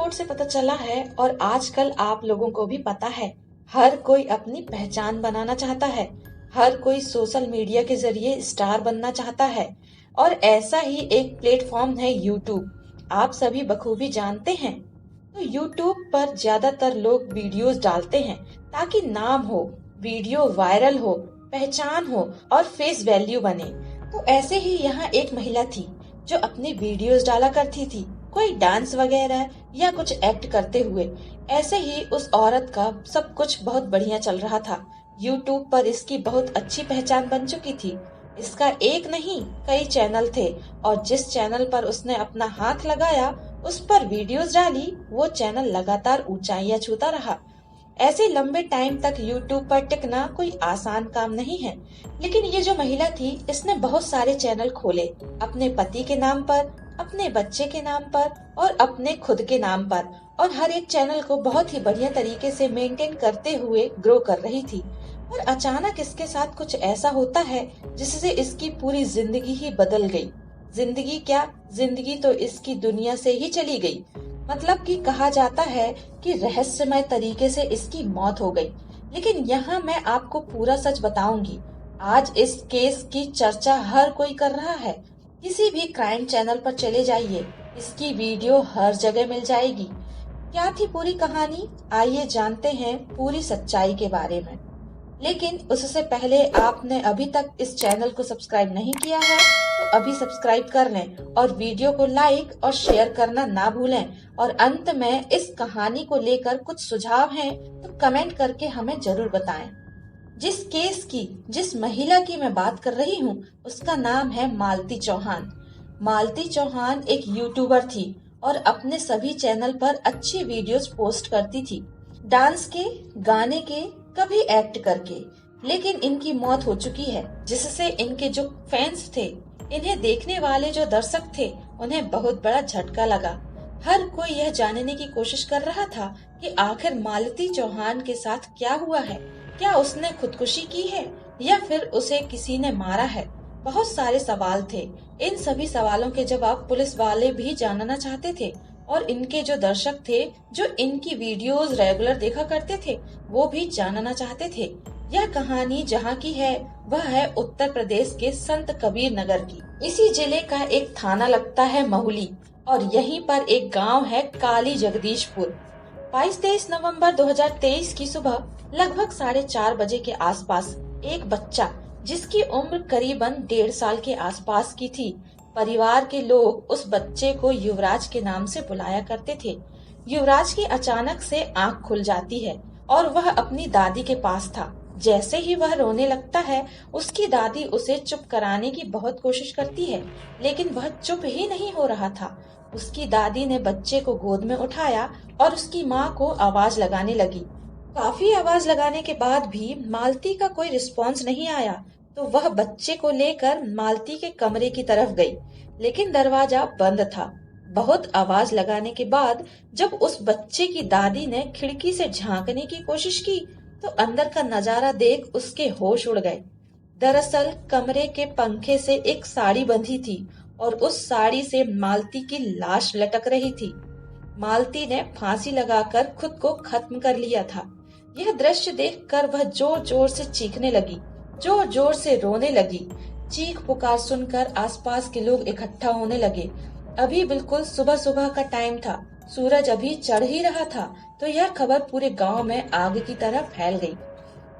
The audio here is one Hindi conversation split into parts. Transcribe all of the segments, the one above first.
रिपोर्ट से पता चला है और आजकल आप लोगों को भी पता है, हर कोई अपनी पहचान बनाना चाहता है। हर कोई सोशल मीडिया के जरिए स्टार बनना चाहता है और ऐसा ही एक प्लेटफॉर्म है यूट्यूब। आप सभी बखूबी जानते हैं। तो यूट्यूब पर ज्यादातर लोग वीडियोस डालते हैं ताकि नाम हो, वीडियो वायरल हो, पहचान हो और फेस वैल्यू बने। तो ऐसे ही यहाँ एक महिला थी जो अपनी वीडियोस डाला करती थी, कोई डांस वगैरह या कुछ एक्ट करते हुए। ऐसे ही उस औरत का सब कुछ बहुत बढ़िया चल रहा था। यूट्यूब पर इसकी बहुत अच्छी पहचान बन चुकी थी। इसका एक नहीं कई चैनल थे और जिस चैनल पर उसने अपना हाथ लगाया, उस पर वीडियोस डाली, वो चैनल लगातार ऊंचाइयां छूता रहा। ऐसे लंबे टाइम तक यूट्यूब पर टिकना कोई आसान काम नहीं है। लेकिन ये जो महिला थी, इसने बहुत सारे चैनल खोले, अपने पति के नाम पर, अपने बच्चे के नाम पर और अपने खुद के नाम पर, और हर एक चैनल को बहुत ही बढ़िया तरीके से मेंटेन करते हुए ग्रो कर रही थी। और अचानक इसके साथ कुछ ऐसा होता है जिससे इसकी पूरी जिंदगी ही बदल गई। जिंदगी क्या, जिंदगी तो इसकी दुनिया से ही चली गई। मतलब कि कहा जाता है कि रहस्यमय तरीके से इसकी मौत हो गई। लेकिन यहाँ मैं आपको पूरा सच बताऊंगी। आज इस केस की चर्चा हर कोई कर रहा है। किसी भी क्राइम चैनल पर चले जाइए, इसकी वीडियो हर जगह मिल जाएगी। क्या थी पूरी कहानी, आइए जानते हैं पूरी सच्चाई के बारे में। लेकिन उससे पहले आपने अभी तक इस चैनल को सब्सक्राइब नहीं किया है तो अभी सब्सक्राइब कर लें और वीडियो को लाइक और शेयर करना ना भूलें। और अंत में इस कहानी को लेकर कुछ सुझाव हैं तो कमेंट करके हमें जरूर बताएं। जिस महिला की मैं बात कर रही हूँ, उसका नाम है मालती चौहान। मालती चौहान एक यूट्यूबर थी और अपने सभी चैनल पर अच्छी वीडियोस पोस्ट करती थी, डांस के, गाने के, कभी एक्ट करके। लेकिन इनकी मौत हो चुकी है, जिससे इनके जो फैंस थे, इन्हें देखने वाले जो दर्शक थे, उन्हें बहुत बड़ा झटका लगा। हर कोई यह जानने की कोशिश कर रहा था कि आखिर मालती चौहान के साथ क्या हुआ है। क्या उसने खुदकुशी की है या फिर उसे किसी ने मारा है। बहुत सारे सवाल थे। इन सभी सवालों के जवाब पुलिस वाले भी जानना चाहते थे और इनके जो दर्शक थे, जो इनकी वीडियोस रेगुलर देखा करते थे, वो भी जानना चाहते थे। यह कहानी जहाँ की है, वह है उत्तर प्रदेश के संत कबीर नगर की। इसी जिले का एक थाना लगता है महुली और यहीं पर एक गांव है काली जगदीशपुर। 22-23 नवंबर 2023 की सुबह लगभग 4:30 बजे के आसपास एक बच्चा, जिसकी उम्र करीबन 1.5 साल के आसपास की थी, परिवार के लोग उस बच्चे को युवराज के नाम से बुलाया करते थे। युवराज की अचानक से आंख खुल जाती है और वह अपनी दादी के पास था। जैसे ही वह रोने लगता है, उसकी दादी उसे चुप कराने की बहुत कोशिश करती है, लेकिन वह चुप ही नहीं हो रहा था। उसकी दादी ने बच्चे को गोद में उठाया और उसकी माँ को आवाज लगाने लगी। काफी आवाज लगाने के बाद भी मालती का कोई रिस्पॉन्स नहीं आया, तो वह बच्चे को लेकर मालती के कमरे की तरफ गई, लेकिन दरवाजा बंद था। बहुत आवाज लगाने के बाद जब उस बच्चे की दादी ने खिड़की से झांकने की कोशिश की, तो अंदर का नजारा देख उसके होश उड़ गए। दरअसल कमरे के पंखे से एक साड़ी बंधी थी और उस साड़ी से मालती की लाश लटक रही थी। मालती ने फांसी लगाकर खुद को खत्म कर लिया था। यह दृश्य देखकर वह जोर जोर से चीखने लगी, जोर जोर से रोने लगी। चीख पुकार सुनकर आसपास के लोग इकट्ठा होने लगे। अभी बिल्कुल सुबह सुबह का टाइम था, सूरज अभी चढ़ ही रहा था, तो यह खबर पूरे गांव में आग की तरह फैल गई।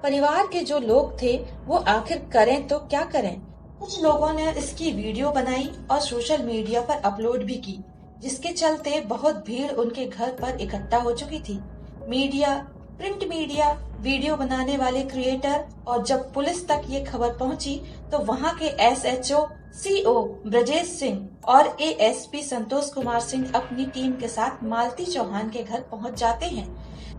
परिवार के जो लोग थे, वो आखिर करें तो क्या करें। कुछ लोगों ने इसकी वीडियो बनाई और सोशल मीडिया पर अपलोड भी की, जिसके चलते बहुत भीड़ उनके घर पर इकट्ठा हो चुकी थी। मीडिया, प्रिंट मीडिया, वीडियो बनाने वाले क्रिएटर, और जब पुलिस तक ये खबर पहुंची तो वहां के SHO, CO ब्रजेश सिंह और ASP संतोष कुमार सिंह अपनी टीम के साथ मालती चौहान के घर पहुंच जाते हैं।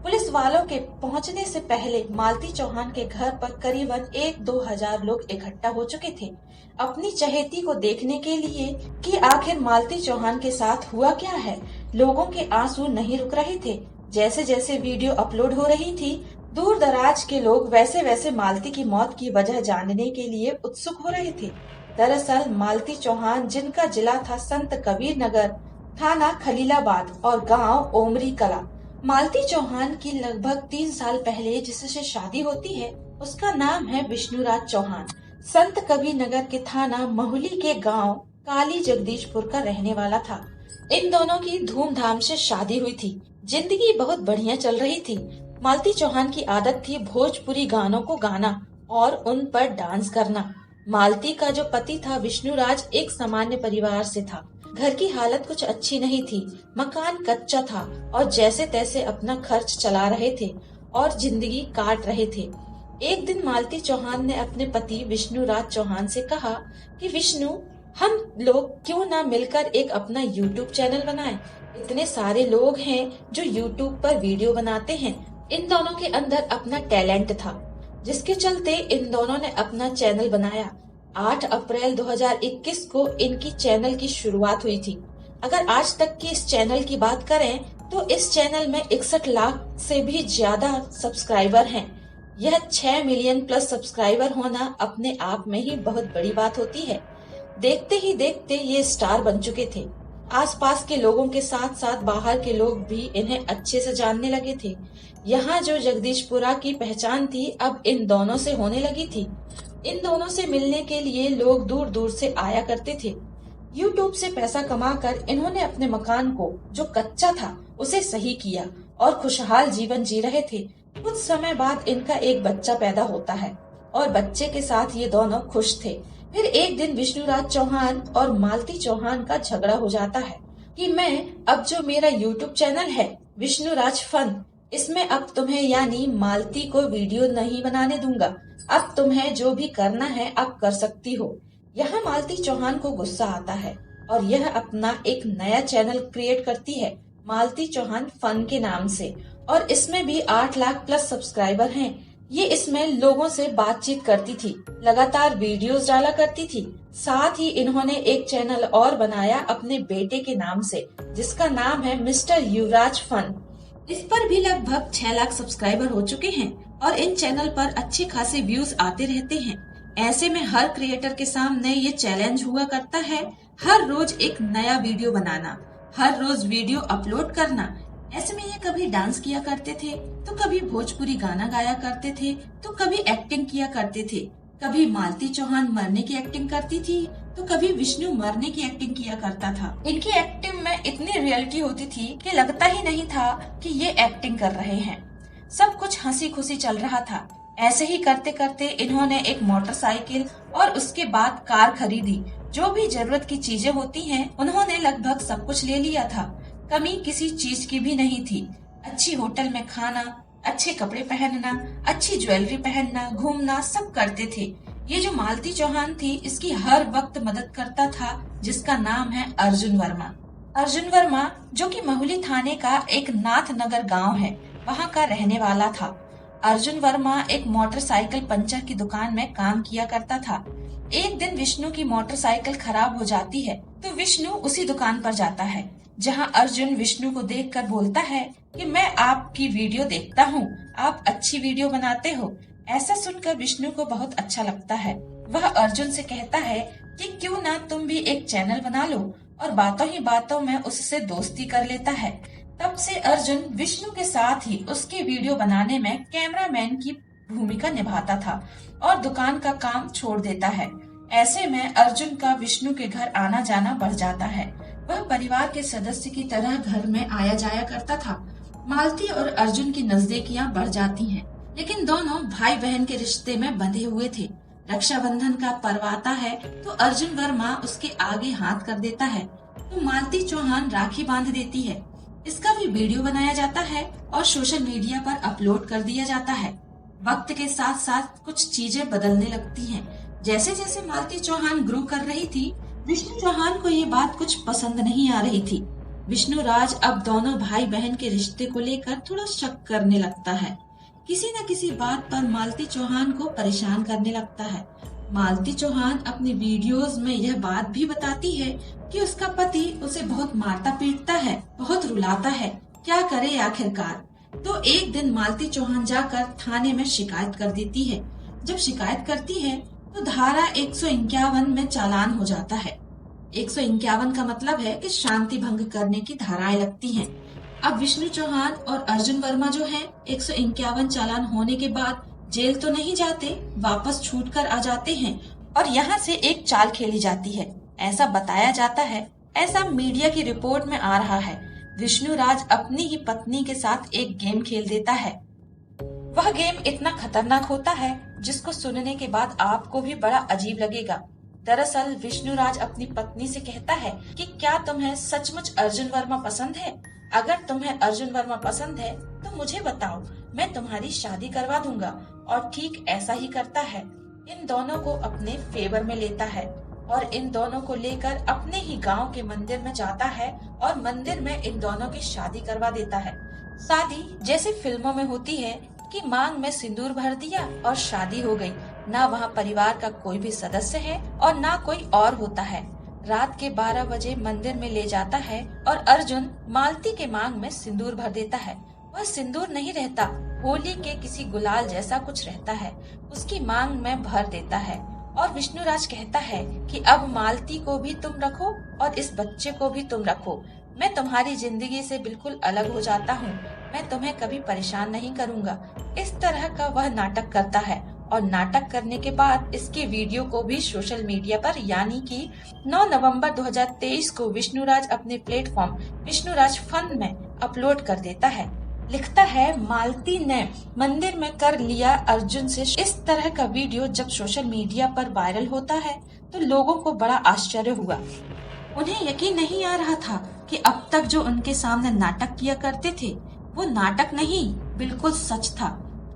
पुलिस वालों के पहुंचने से पहले मालती चौहान के घर पर करीबन 1-2 हजार लोग इकट्ठा हो चुके थे, अपनी चहेती को देखने के लिए कि आखिर मालती चौहान के साथ हुआ क्या है। लोगों के आंसू नहीं रुक रहे थे। जैसे जैसे वीडियो अपलोड हो रही थी, दूर दराज के लोग वैसे वैसे मालती की मौत की वजह जानने के लिए उत्सुक हो रहे थे। दरअसल मालती चौहान, जिनका जिला था संत कबीर नगर, थाना खलीलाबाद और गांव ओमरी कला। मालती चौहान की लगभग 3 साल पहले जिससे शादी होती है उसका नाम है विष्णुराज चौहान। संत कबीर नगर के थाना महुली के गांव काली जगदीशपुर का रहने वाला था। इन दोनों की धूमधाम से शादी हुई थी। जिंदगी बहुत बढ़िया चल रही थी। मालती चौहान की आदत थी भोजपुरी गानों को गाना और उन पर डांस करना। मालती का जो पति था विष्णुराज एक सामान्य परिवार से था। घर की हालत कुछ अच्छी नहीं थी, मकान कच्चा था और जैसे तैसे अपना खर्च चला रहे थे और जिंदगी काट रहे थे। एक दिन मालती चौहान ने अपने पति विष्णुराज चौहान से कहा कि विष्णु, हम लोग क्यों ना मिलकर एक अपना YouTube चैनल बनाएं। इतने सारे लोग हैं जो YouTube पर वीडियो बनाते हैं। इन दोनों के अंदर अपना टैलेंट था, जिसके चलते इन दोनों ने अपना चैनल बनाया। 8 अप्रैल 2021 को इनकी चैनल की शुरुआत हुई थी। अगर आज तक की इस चैनल की बात करें तो इस चैनल में 61 लाख से भी ज्यादा सब्सक्राइबर हैं। यह 6 मिलियन प्लस सब्सक्राइबर होना अपने आप में ही बहुत बड़ी बात होती है। देखते ही देखते ये स्टार बन चुके थे। आसपास के लोगों के साथ साथ बाहर के लोग भी इन्हें अच्छे से जानने लगे थे। यहाँ जो जगदीशपुरा की पहचान थी अब इन दोनों से होने लगी थी। इन दोनों से मिलने के लिए लोग दूर दूर से आया करते थे। YouTube से पैसा कमाकर इन्होंने अपने मकान को जो कच्चा था उसे सही किया और खुशहाल जीवन जी रहे थे। कुछ समय बाद इनका एक बच्चा पैदा होता है और बच्चे के साथ ये दोनों खुश थे। फिर एक दिन विष्णुराज चौहान और मालती चौहान का झगड़ा हो जाता है कि मैं अब जो मेरा YouTube चैनल है विष्णुराज फन, इसमें अब तुम्हें यानी मालती को वीडियो नहीं बनाने दूंगा। अब तुम्हें जो भी करना है अब कर सकती हो। यहाँ मालती चौहान को गुस्सा आता है और यह अपना एक नया चैनल क्रिएट करती है मालती चौहान फन के नाम से, और इसमें भी 8 लाख प्लस सब्सक्राइबर हैं। ये इसमें लोगों से बातचीत करती थी, लगातार वीडियोस डाला करती थी। साथ ही इन्होंने एक चैनल और बनाया अपने बेटे के नाम से, जिसका नाम है मिस्टर युवराज फन। इस पर भी लगभग 6 लाख सब्सक्राइबर हो चुके हैं और इन चैनल पर अच्छे खासे व्यूज आते रहते हैं। ऐसे में हर क्रिएटर के सामने ये चैलेंज हुआ करता है, हर रोज एक नया वीडियो बनाना, हर रोज वीडियो अपलोड करना। ऐसे में ये कभी डांस किया करते थे तो कभी भोजपुरी गाना गाया करते थे तो कभी एक्टिंग किया करते थे। कभी मालती चौहान मरने की एक्टिंग करती थी तो कभी विष्णु मरने की एक्टिंग किया करता था। इनकी एक्टिंग में इतनी रियलिटी होती थी कि लगता ही नहीं था कि ये एक्टिंग कर रहे हैं। सब कुछ हंसी खुशी चल रहा था। ऐसे ही करते करते इन्होंने एक मोटरसाइकिल और उसके बाद कार खरीदी। जो भी जरूरत की चीजें होती हैं, उन्होंने लगभग सब कुछ ले लिया था। कमी किसी चीज की भी नहीं थी। अच्छी होटल में खाना, अच्छे कपड़े पहनना, अच्छी ज्वेलरी पहनना, घूमना सब करते थे। ये जो मालती चौहान थी इसकी हर वक्त मदद करता था, जिसका नाम है अर्जुन वर्मा। अर्जुन वर्मा जो कि महुली थाने का एक नाथनगर गांव है, वहां का रहने वाला था। अर्जुन वर्मा एक मोटरसाइकिल पंचर की दुकान में काम किया करता था। एक दिन विष्णु की मोटरसाइकिल खराब हो जाती है तो विष्णु उसी दुकान पर जाता है, जहां अर्जुन विष्णु को देखकर बोलता है कि मैं आपकी वीडियो देखता हूँ, आप अच्छी वीडियो बनाते हो। ऐसा सुनकर विष्णु को बहुत अच्छा लगता है। वह अर्जुन से कहता है कि क्यों ना तुम भी एक चैनल बना लो, और बातों ही बातों में उससे दोस्ती कर लेता है। तब से अर्जुन विष्णु के साथ ही उसके वीडियो बनाने में कैमरामैन की भूमिका निभाता था और दुकान का काम छोड़ देता है। ऐसे में अर्जुन का विष्णु के घर आना जाना बढ़ जाता है। वह परिवार के सदस्य की तरह घर में आया जाया करता था। मालती और अर्जुन की नजदीकियां बढ़ जाती हैं, लेकिन दोनों भाई बहन के रिश्ते में बंधे हुए थे। रक्षाबंधन का पर्व आता है तो अर्जुन वर्मा उसके आगे हाथ कर देता है तो मालती चौहान राखी बांध देती है। इसका भी वीडियो बनाया जाता है और सोशल मीडिया पर अपलोड कर दिया जाता है। वक्त के साथ साथ कुछ चीजें बदलने लगती हैं। जैसे जैसे मालती चौहान ग्रो कर रही थी, विष्णु चौहान को ये बात कुछ पसंद नहीं आ रही थी। विष्णु राज अब दोनों भाई बहन के रिश्ते को लेकर थोड़ा शक करने लगता है। किसी न किसी बात पर मालती चौहान को परेशान करने लगता है। मालती चौहान अपनी वीडियोस में यह बात भी बताती है कि उसका पति उसे बहुत मारता पीटता है, बहुत रुलाता है। क्या करे आखिरकार। तो एक दिन मालती चौहान जाकर थाने में शिकायत कर देती है। जब शिकायत करती है तो धारा 151 में चालान हो जाता है। 151 का मतलब है कि शांति भंग करने की धाराएं लगती हैं। अब विष्णु चौहान और अर्जुन वर्मा जो हैं 151 चालान होने के बाद जेल तो नहीं जाते, वापस छूट कर आ जाते हैं और यहाँ से एक चाल खेली जाती है। ऐसा बताया जाता है, ऐसा मीडिया की रिपोर्ट में आ रहा है। विष्णु राज अपनी ही पत्नी के साथ एक गेम खेल देता है। वह गेम इतना खतरनाक होता है जिसको सुनने के बाद आपको भी बड़ा अजीब लगेगा। दरअसल विष्णु राज अपनी पत्नी से कहता है कि क्या तुम्हें सचमुच अर्जुन वर्मा पसंद है? अगर तुम्हें अर्जुन वर्मा पसंद है तो मुझे बताओ, मैं तुम्हारी शादी करवा दूंगा। और ठीक ऐसा ही करता है। इन दोनों को अपने फेवर में लेता है और इन दोनों को लेकर अपने ही गांव के मंदिर में जाता है और मंदिर में इन दोनों की शादी करवा देता है। शादी जैसे फिल्मों में होती है कि मांग में सिंदूर भर दिया और शादी हो गई। ना वहाँ परिवार का कोई भी सदस्य है और ना कोई और होता है। रात के 12 बजे मंदिर में ले जाता है और अर्जुन मालती के मांग में सिंदूर भर देता है। वह सिंदूर नहीं रहता, होली के किसी गुलाल जैसा कुछ रहता है, उसकी मांग में भर देता है और विष्णुराज कहता है कि अब मालती को भी तुम रखो और इस बच्चे को भी तुम रखो। मैं तुम्हारी जिंदगी से बिल्कुल अलग हो जाता हूँ, मैं तुम्हें कभी परेशान नहीं करूँगा। इस तरह का वह नाटक करता है और नाटक करने के बाद इसके वीडियो को भी सोशल मीडिया पर यानी कि 9 नवंबर 2023 को विष्णुराज अपने प्लेटफॉर्म विष्णुराज फन में अपलोड कर देता है। लिखता है, मालती ने मंदिर में कर लिया अर्जुन से। इस तरह का वीडियो जब सोशल मीडिया पर वायरल होता है तो लोगों को बड़ा आश्चर्य हुआ। उन्हें यकीन नहीं आ रहा था कि अब तक जो उनके सामने नाटक किया करते थे वो नाटक नहीं, बिल्कुल सच था।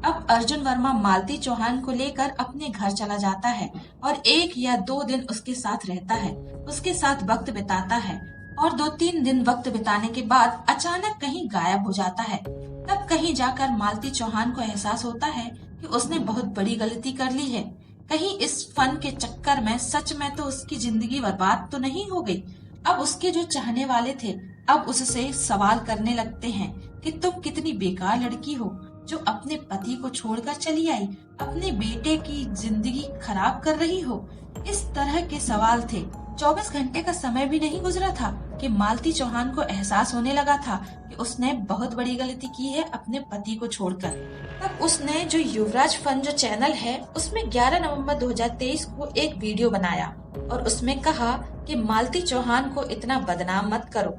अब अर्जुन वर्मा मालती चौहान को लेकर अपने घर चला जाता है और 1 या 2 दिन उसके साथ रहता है, उसके साथ वक्त बिताता है और 2-3 दिन वक्त बिताने के बाद अचानक कहीं गायब हो जाता है। तब कहीं जाकर मालती चौहान को एहसास होता है कि उसने बहुत बड़ी गलती कर ली है। कहीं इस फन के चक्कर में सच में तो उसकी जिंदगी बर्बाद तो नहीं हो गई। अब उसके जो चाहने वाले थे अब उससे सवाल करने लगते हैं कि तुम कितनी बेकार लड़की हो जो अपने पति को छोड़कर चली आई, अपने बेटे की जिंदगी खराब कर रही हो। इस तरह के सवाल थे। 24 घंटे का समय भी नहीं गुजरा था कि मालती चौहान को एहसास होने लगा था कि उसने बहुत बड़ी गलती की है अपने पति को छोड़कर। तब उसने जो युवराज फन जो चैनल है उसमें 11 नवंबर 2023 को एक वीडियो बनाया और उसमें कहा कि मालती चौहान को इतना बदनाम मत करो।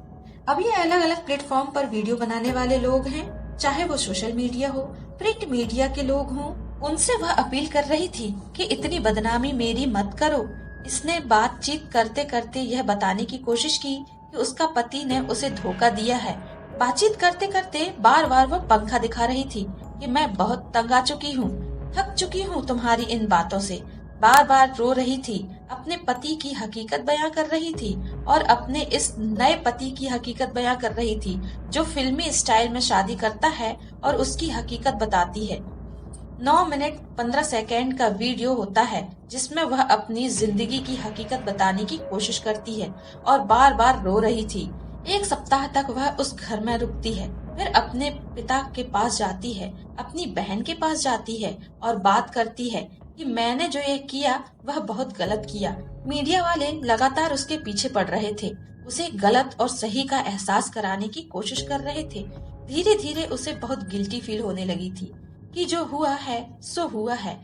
अब ये अलग अलग प्लेटफॉर्म पर वीडियो बनाने वाले लोग हैं, चाहे वो सोशल मीडिया हो, प्रिंट मीडिया के लोग हों, उनसे वह अपील कर रही थी कि इतनी बदनामी मेरी मत करो। इसने बातचीत करते करते यह बताने की कोशिश की कि उसका पति ने उसे धोखा दिया है। बातचीत करते करते बार बार वो पंखा दिखा रही थी कि मैं बहुत तंग आ चुकी हूँ, थक चुकी हूँ तुम्हारी इन बातों से। बार बार रो रही थी, अपने पति की हकीकत बयां कर रही थी और अपने इस नए पति की हकीकत बयां कर रही थी जो फिल्मी स्टाइल में शादी करता है और उसकी हकीकत बताती है। 9 मिनट 15 सेकेंड का वीडियो होता है जिसमें वह अपनी जिंदगी की हकीकत बताने की कोशिश करती है और बार बार रो रही थी। 1 सप्ताह तक वह उस घर में रुकती है, फिर अपने पिता के पास जाती है, अपनी बहन के पास जाती है और बात करती है कि मैंने जो ये किया वह बहुत गलत किया। मीडिया वाले लगातार उसके पीछे पड़ रहे थे, उसे गलत और सही का एहसास कराने की कोशिश कर रहे थे। धीरे धीरे उसे बहुत गिल्टी फील होने लगी थी कि जो हुआ है सो हुआ है।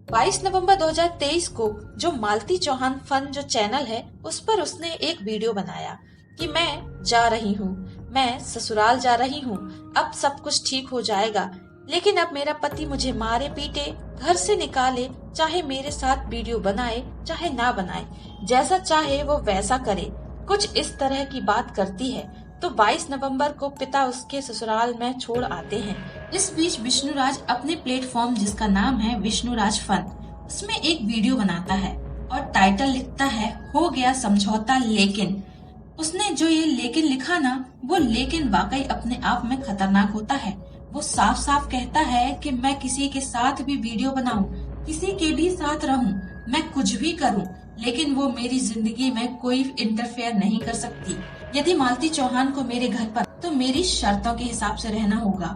22 नवंबर 2023 को जो मालती चौहान फन जो चैनल है उस पर उसने एक वीडियो बनाया कि मैं जा रही हूँ, मैं ससुराल जा रही हूँ, अब सब कुछ ठीक हो जाएगा, लेकिन अब मेरा पति मुझे मारे पीटे, घर से निकाले, चाहे मेरे साथ वीडियो बनाए चाहे ना बनाए, जैसा चाहे वो वैसा करे। कुछ इस तरह की बात करती है। तो 22 नवंबर को पिता उसके ससुराल में छोड़ आते हैं। इस बीच विष्णुराज अपने प्लेटफॉर्म जिसका नाम है विष्णुराज फन, उसमें एक वीडियो बनाता है और टाइटल लिखता है, हो गया समझौता लेकिन। उसने जो ये लेकिन लिखा ना, वो लेकिन वाकई अपने आप में खतरनाक होता है। वो साफ साफ कहता है कि मैं किसी के साथ भी वीडियो बनाऊं, किसी के भी साथ रहूं, मैं कुछ भी करूं, लेकिन वो मेरी जिंदगी में कोई इंटरफेयर नहीं कर सकती। यदि मालती चौहान को मेरे घर पर तो मेरी शर्तों के हिसाब से रहना होगा।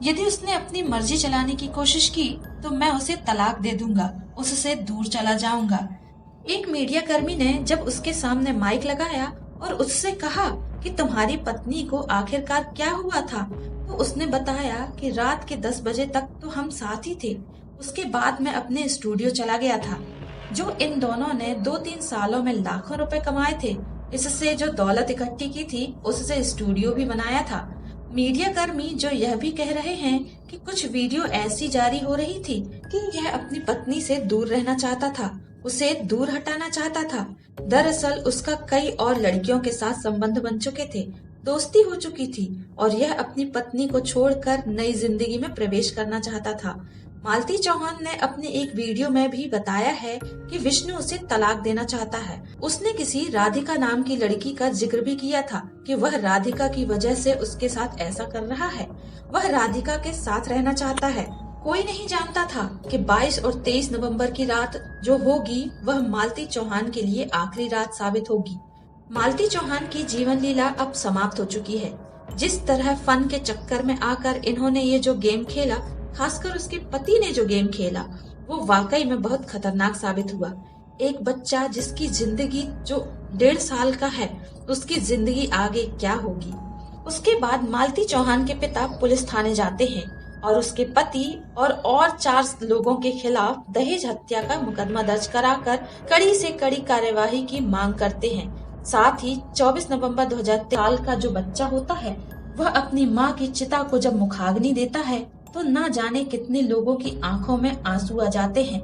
यदि उसने अपनी मर्जी चलाने की कोशिश की तो मैं उसे तलाक दे दूंगा, उससे दूर चला जाऊंगा। एक मीडिया कर्मी ने जब उसके सामने माइक लगाया और उससे कहा कि तुम्हारी पत्नी को आखिरकार क्या हुआ था, तो उसने बताया कि रात के 10 बजे तक तो हम साथ ही थे। उसके बाद मैं अपने स्टूडियो चला गया था। जो इन दोनों ने 2-3 सालों में लाखों रुपए कमाए थे। इससे जो दौलत इकट्ठी की थी उससे स्टूडियो भी बनाया था। मीडिया कर्मी जो यह भी कह रहे हैं कि कुछ वीडियो ऐसी जारी हो रही थी कि यह अपनी पत्नी से दूर रहना चाहता था, उसे दूर हटाना चाहता था। दरअसल उसका कई और लड़कियों के साथ संबंध बन चुके थे, दोस्ती हो चुकी थी और यह अपनी पत्नी को छोड़कर नई जिंदगी में प्रवेश करना चाहता था। मालती चौहान ने अपने एक वीडियो में भी बताया है कि विष्णु उसे तलाक देना चाहता है। उसने किसी राधिका नाम की लड़की का जिक्र भी किया था कि वह राधिका की वजह से उसके साथ ऐसा कर रहा है। वह राधिका के साथ रहना चाहता है। कोई नहीं जानता था कि 22 और 23 नवंबर की रात जो होगी वह मालती चौहान के लिए आखिरी रात साबित होगी। मालती चौहान की जीवन लीला अब समाप्त हो चुकी है। जिस तरह फन के चक्कर में आकर इन्होंने ये जो गेम खेला, खासकर उसके पति ने जो गेम खेला, वो वाकई में बहुत खतरनाक साबित हुआ। एक बच्चा जिसकी जिंदगी जो 1.5 साल का है, उसकी जिंदगी आगे क्या होगी। उसके बाद मालती चौहान के पिता पुलिस थाने जाते हैं और उसके पति और 4 लोगों के खिलाफ दहेज हत्या का मुकदमा दर्ज कराकर कड़ी से कड़ी कार्यवाही की मांग करते हैं। साथ ही 24 नवंबर 2023 साल का जो बच्चा होता है वह अपनी मां की चिता को जब मुखाग्नि देता है तो ना जाने कितने लोगों की आंखों में आंसू आ जाते हैं।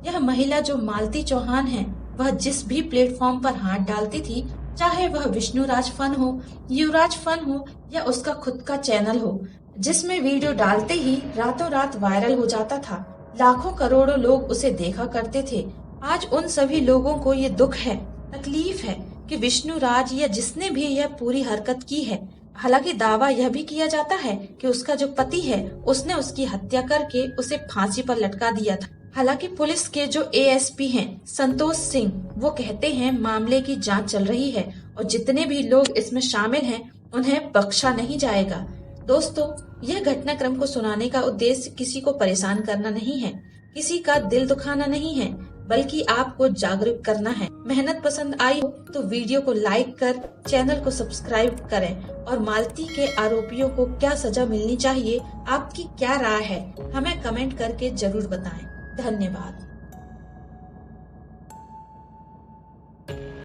यह महिला जो मालती चौहान है, वह जिस भी प्लेटफॉर्म पर हाथ डालती थी, चाहे वह विष्णुराज फन हो, युवराज फन हो या उसका खुद का चैनल हो, जिसमें वीडियो डालते ही रातों रात वायरल हो जाता था। लाखों करोड़ों लोग उसे देखा करते थे। आज उन सभी लोगों को ये दुख है, तकलीफ है कि विष्णुराज या जिसने भी यह पूरी हरकत की है, हालांकि दावा यह भी किया जाता है कि उसका जो पति है उसने उसकी हत्या करके उसे फांसी पर लटका दिया था। हालांकि पुलिस के जो एएसपी हैं संतोष सिंह, वो कहते हैं मामले की जांच चल रही है और जितने भी लोग इसमें शामिल हैं उन्हें बख्शा नहीं जाएगा। दोस्तों, यह घटनाक्रम को सुनाने का उद्देश्य किसी को परेशान करना नहीं है, किसी का दिल दुखाना नहीं है, बल्कि आपको जागरूक करना है। मेहनत पसंद आई हो तो वीडियो को लाइक कर चैनल को सब्सक्राइब करें और मालती के आरोपियों को क्या सजा मिलनी चाहिए, आपकी क्या राय है, हमें कमेंट करके जरूर बताएं। धन्यवाद।